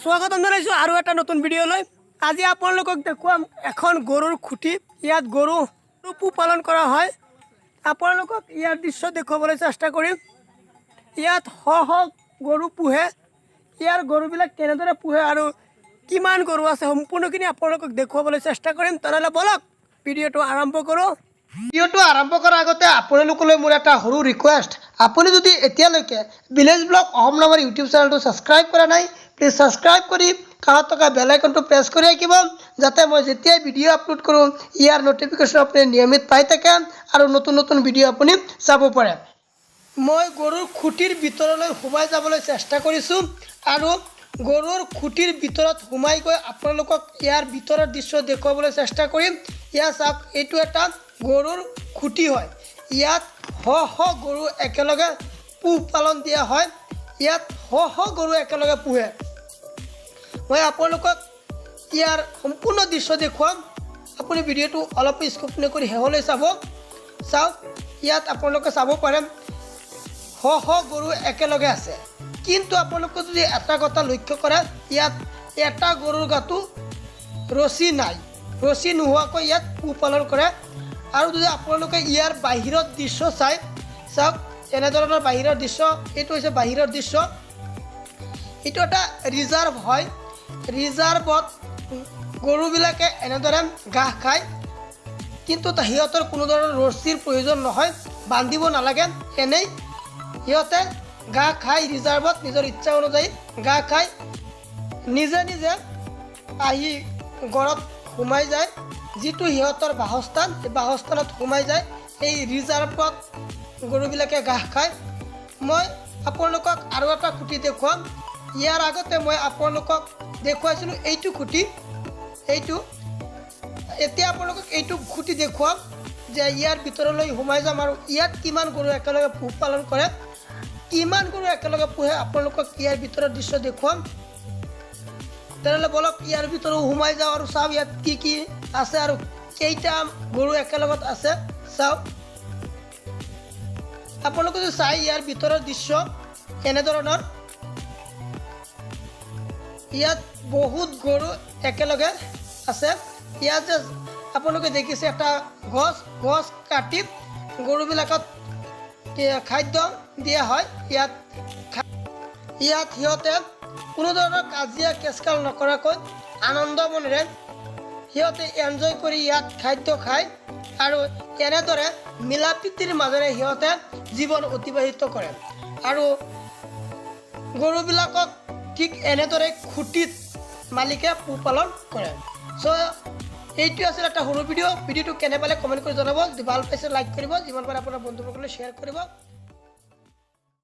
স্বাগতম জানাইছোঁ আৰু এটা নতুন ভিডিঅ'লৈ। আজি আপোনালোকক দেখুৱাম এখন গৰুৰ খুঁটি। ইয়াত গৰু পোহপালন কৰা হয়। আপোনালোকক ইয়াৰ দৃশ্য দেখুৱাবলৈ চেষ্টা কৰিম। ইয়াত শ শ গৰু পোহে। ইয়াৰ গৰুবিলাক কেনেদৰে পোহে আৰু কিমান গৰু আছে সম্পূৰ্ণখিনি আপোনালোকক দেখুৱাবলৈ চেষ্টা কৰিম। তেনেহ'লে বলক ভিডিঅ'টো আৰম্ভ কৰোঁ। ভিডিঅ'টো আৰম্ভ কৰাৰ আগতে আপোনালোকলৈ মোৰ এটা সৰু ৰিকুৱেষ্ট, আপুনি যদি এতিয়ালৈকে ভিলেজ ব্লগ অসম নামৰ ইউটিউব চেনেলটো ছাবস্ক্ৰাইব কৰা নাই, প্লিজ ছাবস্ক্ৰাইব কৰি কাষত থকা বেল আইকনটো প্ৰেছ কৰি ৰাখিব, যাতে মই যেতিয়াই ভিডিঅ' আপলোড কৰোঁ ইয়াৰ নটিফিকেশ্যন আপুনি নিয়মিত পাই থাকে আৰু নতুন নতুন ভিডিঅ' আপুনি চাব পাৰে। মই গৰুৰ খুঁটিৰ ভিতৰলৈ সোমাই যাবলৈ চেষ্টা কৰিছোঁ আৰু গৰুৰ খুঁটিৰ ভিতৰত সোমাই গৈ আপোনালোকক ইয়াৰ ভিতৰৰ দৃশ্য দেখুৱাবলৈ চেষ্টা কৰিম। ইয়াত চাওক, এইটো এটা গৰুৰ খুঁটি হয়। ইয়াত শ শ গৰু একেলগে পোহপালন দিয়া হয়। ইয়াত শ শ গৰু একেলগে পোহে। মই আপোনালোকক ইয়াৰ সম্পূৰ্ণ দৃশ্য দেখুৱাম। আপুনি ভিডিঅ'টো অলপ স্কিপ নকৰি শেষলৈ চাওক। ইয়াত আপোনালোকে চাব পাৰে শ শ গৰু একেলগে আছে, কিন্তু আপোনালোকে যদি এটা কথা লক্ষ্য কৰে, ইয়াত এটা গৰুৰ গাটো ৰছী নাই। ৰছী নোহোৱাকৈ ইয়াত পোহপালন কৰে। আৰু যদি আপোনালোকে ইয়াৰ বাহিৰৰ দৃশ্য চাওক, এনেধৰণৰ বাহিৰৰ দৃশ্য, এইটো হৈছে বাহিৰৰ দৃশ্য। এইটো এটা ৰিজাৰ্ভ হয়। ৰিজাৰ্ভত গৰুবিলাকে এনেদৰে ঘাঁহ খায়, কিন্তু সিহঁতৰ কোনো ধৰণৰ ৰছীৰ প্ৰয়োজন নহয়, বান্ধিব নালাগে। এনেই সিহঁতে ঘাঁহ খাই ৰিজাৰ্ভত নিজৰ ইচ্ছা অনুযায়ী ঘাঁহ খাই নিজে নিজে আহি ঘৰত সোমাই যায়। যিটো সিহঁতৰ বাসস্থান, সেই বাসস্থানত সোমাই যায়। এই ৰিজাৰ্ভত গৰুবিলাকে ঘাঁহ খায়। মই আপোনালোকক আৰু এটা খুঁটি দেখুৱাম। ইয়াৰ আগতে মই আপোনালোকক দেখুৱাইছিলোঁ এইটো খুঁটি। এতিয়া আপোনালোকক এইটো খুঁটি দেখুৱাম যে ইয়াৰ ভিতৰলৈ সোমাই যাম আৰু ইয়াত কিমান গৰু একেলগে পোহপালন কৰে, কিমান গৰু একেলগে পোহে আপোনালোকক ইয়াৰ ভিতৰৰ দৃশ্য দেখুৱাম। তেনেহ'লে বলক ইয়াৰ ভিতৰত সোমাই যাওঁ আৰু চাওঁ ইয়াত কি কি আছে আৰু কেইটা গৰু একেলগত আছে চাওক। আপোনালোকে যদি চাই ইয়াৰ ভিতৰৰ দৃশ্য এনেধৰণৰ, ইয়াত বহুত গৰু একেলগে আছে। ইয়াত যে আপোনালোকে দেখিছে এটা গছ কাটি গৰুবিলাকত খাদ্য দিয়া হয়। ইয়াত সিহঁতে কোনো ধৰণৰ কাজিয়া কেচকাল নকৰাকৈ আনন্দ মনেৰে সিহঁতে এনজয় কৰি ইয়াত খাদ্য খায় আৰু এনেদৰে মিলা প্ৰীতিৰ মাজেৰে সিহঁতে জীৱন অতিবাহিত কৰে। আৰু গৰুবিলাকক ঠিক এনেদৰে খুঁটিত মালিকে পোহপালন কৰে। এইটো আছিল এটা সৰু ভিডিঅ'টো কেনে পালে কমেণ্ট কৰি জনাব। যদি ভাল পাইছে লাইক কৰিব, যিমান পাৰে আপোনাৰ বন্ধুসকলে শ্বেয়াৰ কৰিব।